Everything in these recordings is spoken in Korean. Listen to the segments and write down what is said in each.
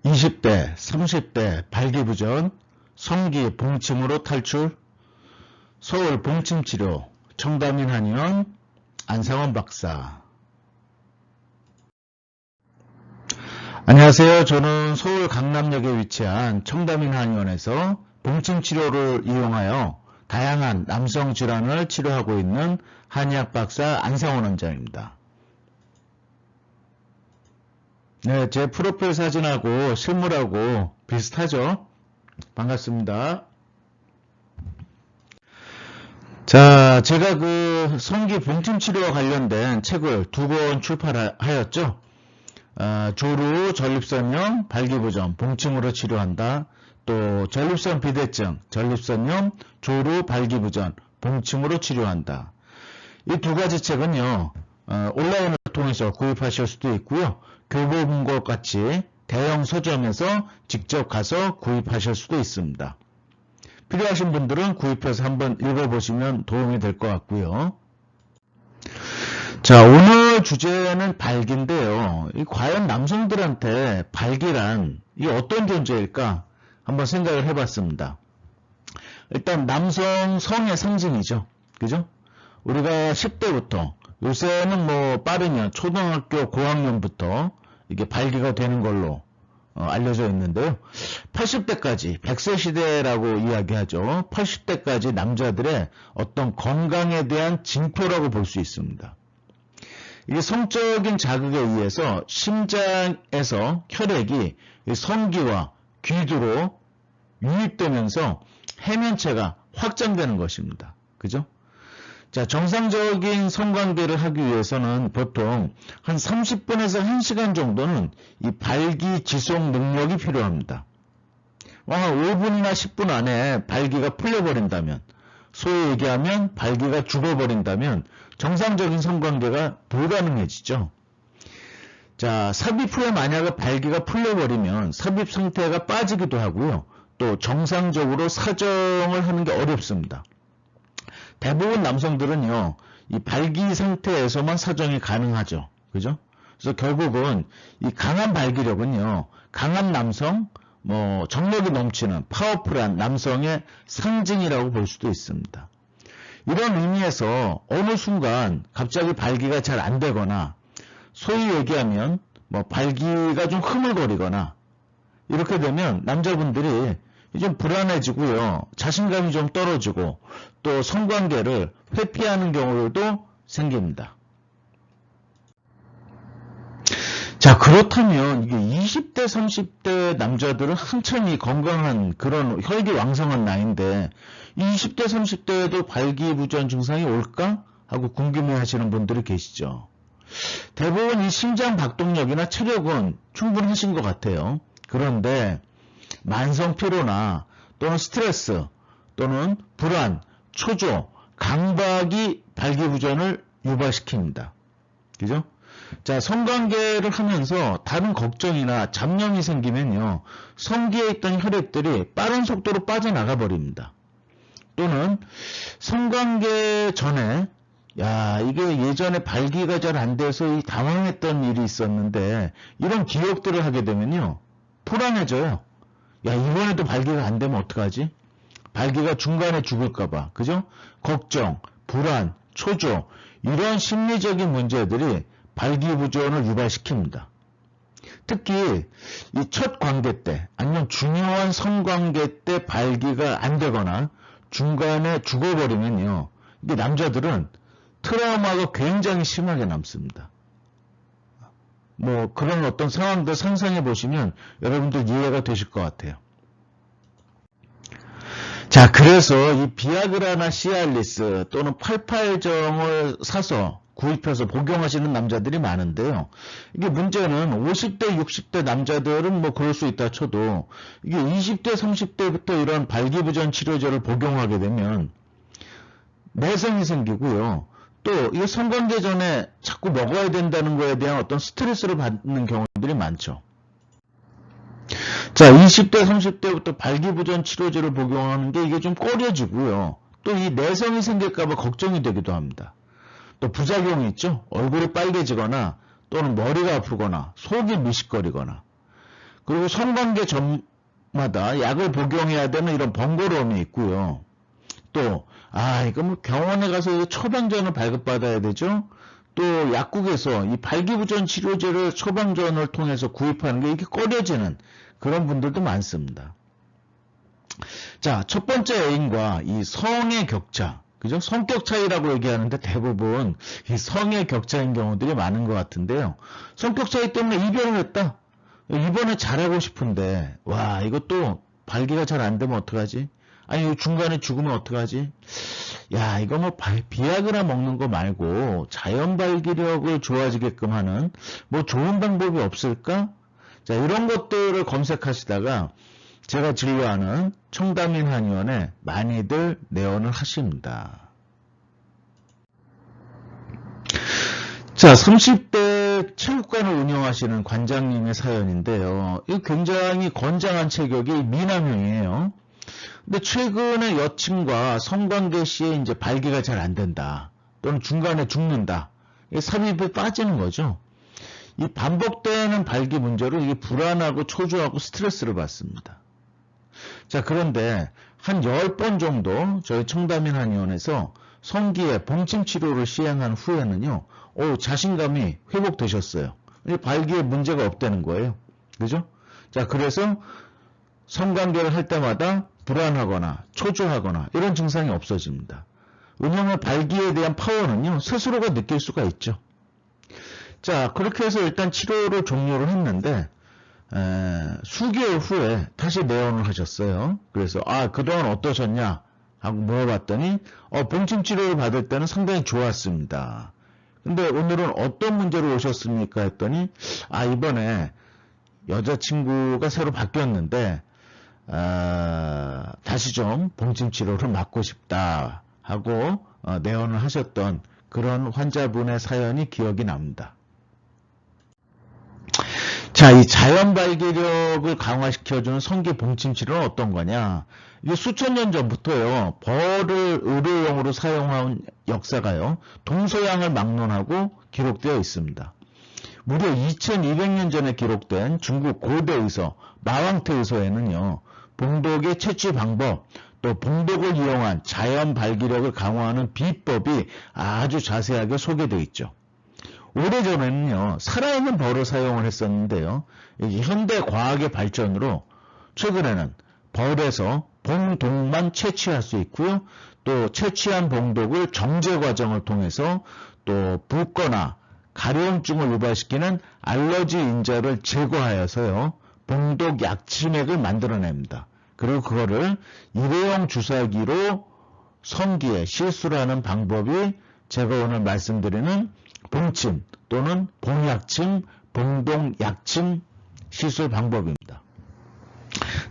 20대, 30대 발기부전, 성기 봉침으로 탈출, 서울 봉침치료, 청담인 한의원, 안상원 박사. 안녕하세요. 저는 서울 강남역에 위치한 청담인 한의원에서 봉침치료를 이용하여 다양한 남성 질환을 치료하고 있는 한의학 박사 안상원 원장입니다. 네, 제 프로필 사진하고 실물하고 비슷하죠? 반갑습니다. 자, 제가 그 성기 봉침 치료와 관련된 책을 2권 출판하였죠. 조루, 전립선염, 발기부전, 봉침으로 치료한다. 또 전립선 비대증, 전립선염, 조루, 발기부전, 봉침으로 치료한다. 이 두 가지 책은요, 온라인을 통해서 구입하실 수도 있고요. 교보문고 같이 대형 서점에서 직접 가서 구입하실 수도 있습니다. 필요하신 분들은 구입해서 한번 읽어보시면 도움이 될 것 같고요. 자, 오늘 주제는 발기인데요. 과연 남성들한테 발기란 이게 어떤 존재일까? 한번 생각을 해봤습니다. 일단 남성 성의 상징이죠. 그죠? 우리가 10대부터 요새는 뭐 빠르면 초등학교 고학년부터 이게 발기가 되는 걸로 알려져 있는데요. 80대까지 100세 시대라고 이야기하죠. 80대까지 남자들의 어떤 건강에 대한 징표라고 볼 수 있습니다. 이게 성적인 자극에 의해서 심장에서 혈액이 성기와 귀두로 유입되면서 해면체가 확장되는 것입니다. 그죠? 자, 정상적인 성관계를 하기 위해서는 보통 한 30분에서 1시간 정도는 이 발기 지속 능력이 필요합니다. 한 5분이나 10분 안에 발기가 풀려버린다면, 소위 얘기하면 발기가 죽어버린다면 정상적인 성관계가 불가능해지죠. 자, 삽입 후에 만약에 발기가 풀려버리면 삽입 상태가 빠지기도 하고요. 또 정상적으로 사정을 하는 게 어렵습니다. 대부분 남성들은요, 이 발기 상태에서만 사정이 가능하죠. 그죠? 그래서 결국은 이 강한 발기력은요, 강한 남성, 정력이 넘치는 파워풀한 남성의 상징이라고 볼 수도 있습니다. 이런 의미에서 어느 순간 갑자기 발기가 잘 안 되거나, 소위 얘기하면 발기가 좀 흐물거리거나, 이렇게 되면 남자분들이 좀 불안해지고요. 자신감이 좀 떨어지고 또 성관계를 회피하는 경우도 생깁니다. 자, 그렇다면 이게 20대, 30대 남자들은 한참이 건강한 그런 혈기왕성한 나이인데 20대, 30대에도 발기부전 증상이 올까? 하고 궁금해하시는 분들이 계시죠. 대부분 이 심장 박동력이나 체력은 충분하신 것 같아요. 그런데 만성 피로나 또는 스트레스 또는 불안, 초조, 강박이 발기부전을 유발시킵니다. 그죠? 자, 성관계를 하면서 다른 걱정이나 잡념이 생기면요, 성기에 있던 혈액들이 빠른 속도로 빠져나가 버립니다. 또는 성관계 전에 이게 예전에 발기가 잘 안 돼서 당황했던 일이 있었는데 이런 기억들을 하게 되면요, 불안해져요. 이번에도 발기가 안 되면 어떡하지? 발기가 중간에 죽을까봐. 그죠? 걱정, 불안, 초조, 이런 심리적인 문제들이 발기부전을 유발시킵니다. 특히 이 첫 관계 때, 아니면 중요한 성관계 때 발기가 안 되거나 중간에 죽어버리면요, 이게 남자들은 트라우마가 굉장히 심하게 남습니다. 그런 어떤 상황들 상상해 보시면 여러분들 이해가 되실 것 같아요. 자, 그래서 이 비아그라나 시알리스 또는 88정을 사서 구입해서 복용하시는 남자들이 많은데요. 이게 문제는 50대, 60대 남자들은 그럴 수 있다 쳐도 이게 20대, 30대부터 이런 발기부전 치료제를 복용하게 되면 내성이 생기고요. 또 이 성관계 전에 자꾸 먹어야 된다는 거에 대한 어떤 스트레스를 받는 경우들이 많죠. 자, 20대, 30대부터 발기부전 치료제를 복용하는 게 이게 좀 꺼려지고요. 또 이 내성이 생길까봐 걱정이 되기도 합니다. 또 부작용이 있죠. 얼굴이 빨개지거나 또는 머리가 아프거나 속이 미식거리거나 그리고 성관계 전마다 약을 복용해야 되는 이런 번거로움이 있고요. 또 이거 뭐 병원에 가서 처방전을 발급받아야 되죠. 또 약국에서 이 발기부전 치료제를 처방전을 통해서 구입하는 게 이렇게 꺼려지는 그런 분들도 많습니다. 자, 첫 번째 애인과 이 성의 격차, 그죠? 성격 차이라고 얘기하는데 대부분 이 성의 격차인 경우들이 많은 것 같은데요. 성격 차이 때문에 이별을 했다. 이번에 잘하고 싶은데, 와, 이것도 발기가 잘 안 되면 어떡하지? 아니, 중간에 죽으면 어떡하지? 야, 이거 뭐 비아그라 먹는 거 말고 자연 발기력을 좋아지게끔 하는 뭐 좋은 방법이 없을까? 자, 이런 것들을 검색하시다가 제가 진료하는 청담인 한의원에 많이들 내원을 하십니다. 자, 30대 체육관을 운영하시는 관장님의 사연인데요. 이 굉장히 건장한 체격이 미남형이에요. 근데 최근에 여친과 성관계 시에 이제 발기가 잘 안 된다. 또는 중간에 죽는다. 삽입에 빠지는 거죠. 이 반복되는 발기 문제로 이게 불안하고 초조하고 스트레스를 받습니다. 자, 그런데 한 10번 정도 저희 청담인 한의원에서 성기의 봉침 치료를 시행한 후에는요, 자신감이 회복되셨어요. 발기에 문제가 없다는 거예요. 그죠? 자, 그래서 성관계를 할 때마다 불안하거나 초조하거나 이런 증상이 없어집니다. 왜냐하면 발기에 대한 파워는요, 스스로가 느낄 수가 있죠. 자, 그렇게 해서 일단 치료를 종료를 했는데 수개월 후에 다시 내원을 하셨어요. 그래서 그동안 어떠셨냐 하고 물어봤더니 봉침 치료를 받을 때는 상당히 좋았습니다. 근데 오늘은 어떤 문제로 오셨습니까 했더니 이번에 여자친구가 새로 바뀌었는데 다시 좀 봉침 치료를 받고 싶다 하고 내원을 하셨던 그런 환자분의 사연이 기억이 납니다. 자, 이 자연 발기력을 강화시켜주는 성기 봉침 치료는 어떤 거냐? 이게 수천 년 전부터요, 벌을 의료용으로 사용한 역사가요, 동서양을 막론하고 기록되어 있습니다. 무려 2200년 전에 기록된 중국 고대 의서, 마왕태 의서에는요, 봉독의 채취 방법, 또 봉독을 이용한 자연 발기력을 강화하는 비법이 아주 자세하게 소개되어 있죠. 오래전에는요, 살아있는 벌을 사용을 했었는데요, 현대 과학의 발전으로 최근에는 벌에서 봉독만 채취할 수 있고요, 또 채취한 봉독을 정제 과정을 통해서 또 붓거나 가려움증을 유발시키는 알러지 인자를 제거하여서요, 봉독 약침액을 만들어냅니다. 그리고 그거를 일회용 주사기로 성기에 실수하는 방법이 제가 오늘 말씀드리는 봉침 또는 봉약침, 봉독약침 시술 방법입니다.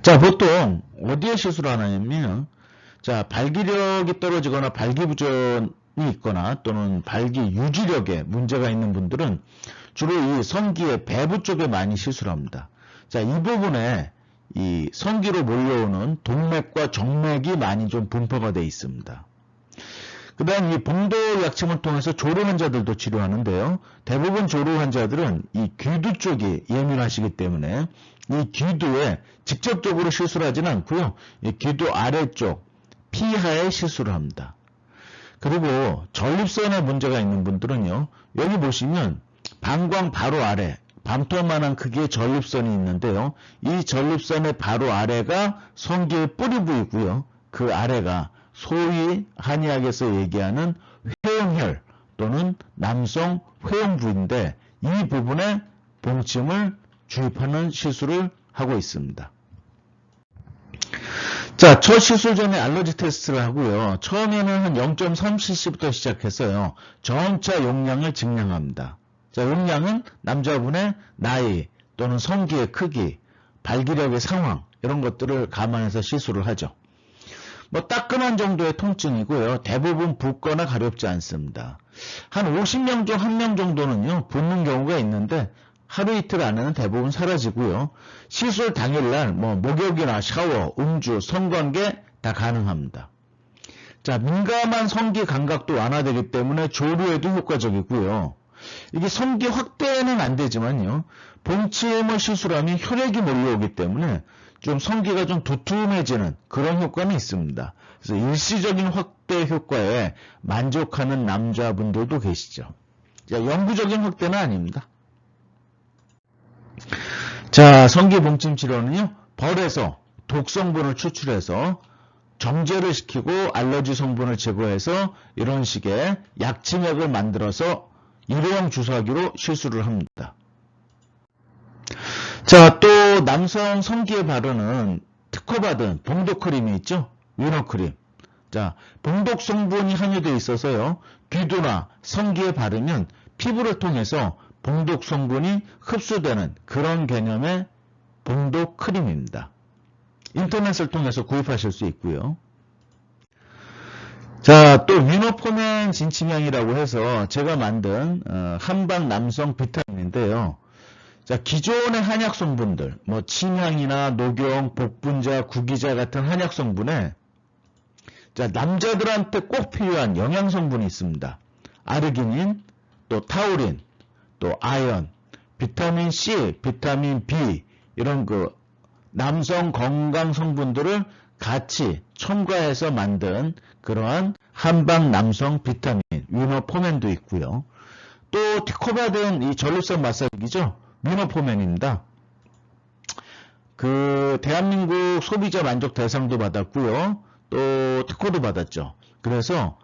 자, 보통 어디에 시술을 하냐면, 자, 발기력이 떨어지거나 발기부전이 있거나 또는 발기 유지력에 문제가 있는 분들은 주로 이 성기의 배부 쪽에 많이 시술합니다. 자, 이 부분에 이 성기로 몰려오는 동맥과 정맥이 많이 좀 분포가 되어 있습니다. 그 다음 이 봉독 약침을 통해서 조루 환자들도 치료하는데요. 대부분 조루 환자들은 이 귀두 쪽이 예민하시기 때문에 이 귀두에 직접적으로 시술하지는 않고요. 이 귀두 아래쪽 피하에 시술을 합니다. 그리고 전립선에 문제가 있는 분들은요. 여기 보시면 방광 바로 아래 밤톨만한 크기의 전립선이 있는데요. 이 전립선의 바로 아래가 성기의 뿌리 부위고요. 그 아래가 소위 한의학에서 얘기하는 회용혈 또는 남성 회용부인데 이 부분에 봉침을 주입하는 시술을 하고 있습니다. 자, 첫 시술 전에 알러지 테스트를 하고요. 처음에는 한 0.3cc부터 시작해서요. 점차 용량을 증량합니다. 자, 용량은 남자분의 나이 또는 성기의 크기, 발기력의 상황 이런 것들을 감안해서 시술을 하죠. 뭐 따끔한 정도의 통증이고요. 대부분 붓거나 가렵지 않습니다. 한 50명 중 1명 정도는요. 붓는 경우가 있는데 하루 이틀 안에는 대부분 사라지고요. 시술 당일날 뭐 목욕이나 샤워, 음주, 성관계 다 가능합니다. 자, 민감한 성기 감각도 완화되기 때문에 조루에도 효과적이고요. 이게 성기 확대는 안 되지만요. 봉침을 시술하면 혈액이 몰려오기 때문에 좀 성기가 좀 두툼해지는 그런 효과는 있습니다. 그래서 일시적인 확대 효과에 만족하는 남자분들도 계시죠. 자, 영구적인 확대는 아닙니다. 자, 성기 봉침 치료는요, 벌에서 독성분을 추출해서 정제를 시키고 알러지 성분을 제거해서 이런 식의 약침액을 만들어서 일회용 주사기로 시술을 합니다. 자, 또 남성 성기에 바르는 특허받은 봉독크림이 있죠? 위너크림. 자, 봉독 성분이 함유되어 있어서요, 귀두나 성기에 바르면 피부를 통해서 봉독 성분이 흡수되는 그런 개념의 봉독크림입니다. 인터넷을 통해서 구입하실 수 있고요. 자, 또 위너포맨 진침향이라고 해서 제가 만든 한방 남성 비타민인데요. 자, 기존의 한약 성분들, 뭐 침향이나 녹용, 복분자, 구기자 같은 한약 성분에 자, 남자들한테 꼭 필요한 영양 성분이 있습니다. 아르기닌, 또 타우린, 또 아연, 비타민 C, 비타민 B 이런 그 남성 건강 성분들을 같이 첨가해서 만든 그러한 한방 남성 비타민 위너포맨도 있고요. 또 특허받은 이 전립선 마사지기죠. 위너포맨입니다. 그 대한민국 소비자 만족 대상도 받았고요. 또 특허도 받았죠. 그래서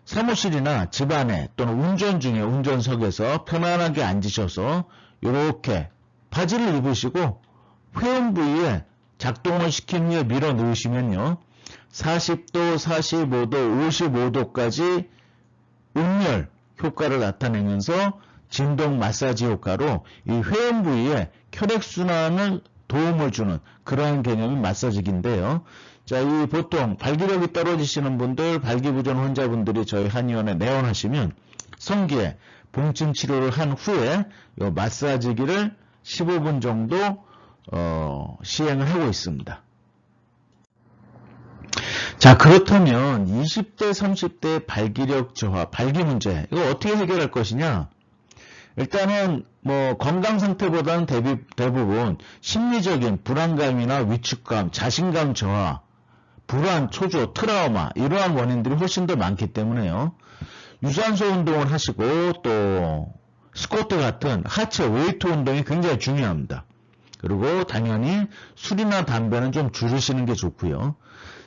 사무실이나 집안에 또는 운전 중에 운전석에서 편안하게 앉으셔서 이렇게 바지를 입으시고 회음 부위에 작동을 시킨 후에 밀어 넣으시면요. 40도, 45도, 55도까지 온열 효과를 나타내면서 진동 마사지 효과로 이 회음 부위에 혈액순환을 도움을 주는 그러한 개념의 마사지기인데요. 자, 이 보통 발기력이 떨어지시는 분들, 발기부전 환자분들이 저희 한의원에 내원하시면 성기에 봉침 치료를 한 후에 이 마사지기를 15분 정도 시행을 하고 있습니다. 자, 그렇다면 20대, 30대 발기력 저하, 발기 문제 이거 어떻게 해결할 것이냐? 일단은 뭐 건강 상태보다는 대부분 심리적인 불안감이나 위축감, 자신감 저하, 불안, 초조, 트라우마 이러한 원인들이 훨씬 더 많기 때문에요. 유산소 운동을 하시고 또 스쿼트 같은 하체 웨이트 운동이 굉장히 중요합니다. 그리고 당연히 술이나 담배는 좀 줄이시는 게 좋고요.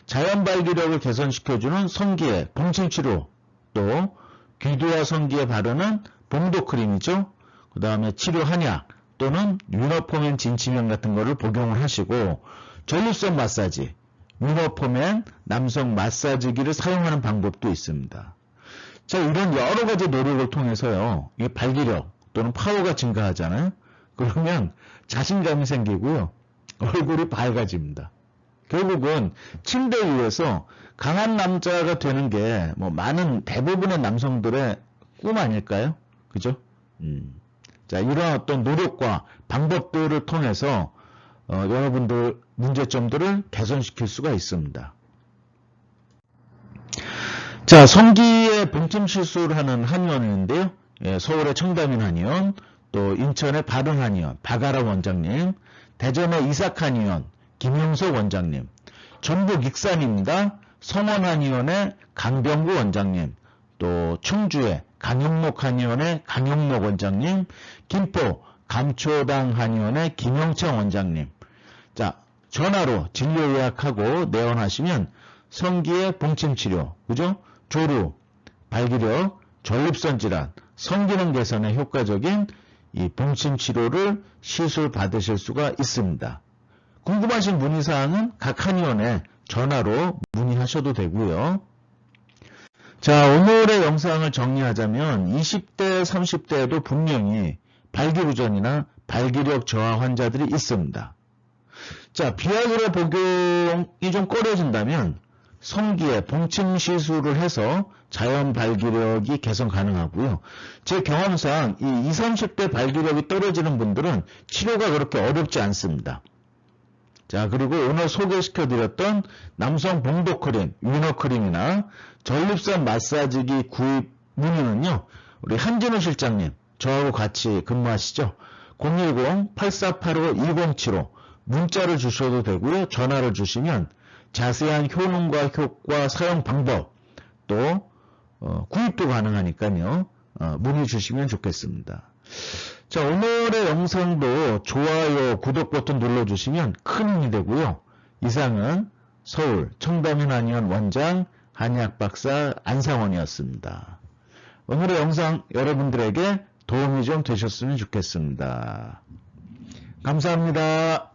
자연 발기력을 개선시켜주는 성기의 봉침 치료, 또 귀두와 성기에 바르는 봉독크림이죠. 그 다음에 치료 한약 또는 위너포맨 진침향 같은 거를 복용을 하시고 전립선 마사지, 위너포맨 남성 마사지기를 사용하는 방법도 있습니다. 자, 이런 여러 가지 노력을 통해서요, 이 발기력 또는 파워가 증가하잖아요. 그러면 자신감이 생기고요, 얼굴이 밝아집니다. 결국은 침대 위에서 강한 남자가 되는 게 뭐 많은 대부분의 남성들의 꿈 아닐까요? 그죠? 자, 이런 어떤 노력과 방법들을 통해서 여러분들 문제점들을 개선시킬 수가 있습니다. 자, 성기에 봉침 시술하는 한의원인데요. 예, 서울의 청담인 한의원, 또 인천의 바른 한의원, 박아라 원장님, 대전의 이삭 한의원, 김용석 원장님, 전북 익산입니다. 성원 한의원의 강병구 원장님, 또 충주의 강영목 한의원의 강영목 원장님, 김포 감초당 한의원의 김영창 원장님. 자, 전화로 진료 예약하고 내원하시면 성기의 봉침 치료, 그죠? 조루, 발기력, 전립선 질환, 성기능 개선에 효과적인 이 봉침 치료를 시술 받으실 수가 있습니다. 궁금하신 문의사항은 각 한의원에 전화로 문의하셔도 되고요. 자, 오늘의 영상을 정리하자면 20대, 30대에도 분명히 발기부전이나 발기력 저하 환자들이 있습니다. 자, 비아그라 복용이 좀 꺼려진다면 성기에 봉침 시술을 해서 자연 발기력이 개선 가능하고요. 제 경험상 이 20, 30대 발기력이 떨어지는 분들은 치료가 그렇게 어렵지 않습니다. 자, 그리고 오늘 소개시켜드렸던 남성 봉독크림, 위너크림이나 전립선 마사지기 구입 문의는요, 우리 한진우 실장님 저하고 같이 근무하시죠? 010-8485-2075 문자를 주셔도 되고요. 전화를 주시면 자세한 효능과 효과, 사용 방법, 또 구입도 가능하니까요. 문의 주시면 좋겠습니다. 자, 오늘의 영상도 좋아요, 구독 버튼 눌러주시면 큰 힘이 되고요. 이상은 서울 청담인 한의원 원장 한의학박사 안상원이었습니다. 오늘의 영상 여러분들에게 도움이 좀 되셨으면 좋겠습니다. 감사합니다.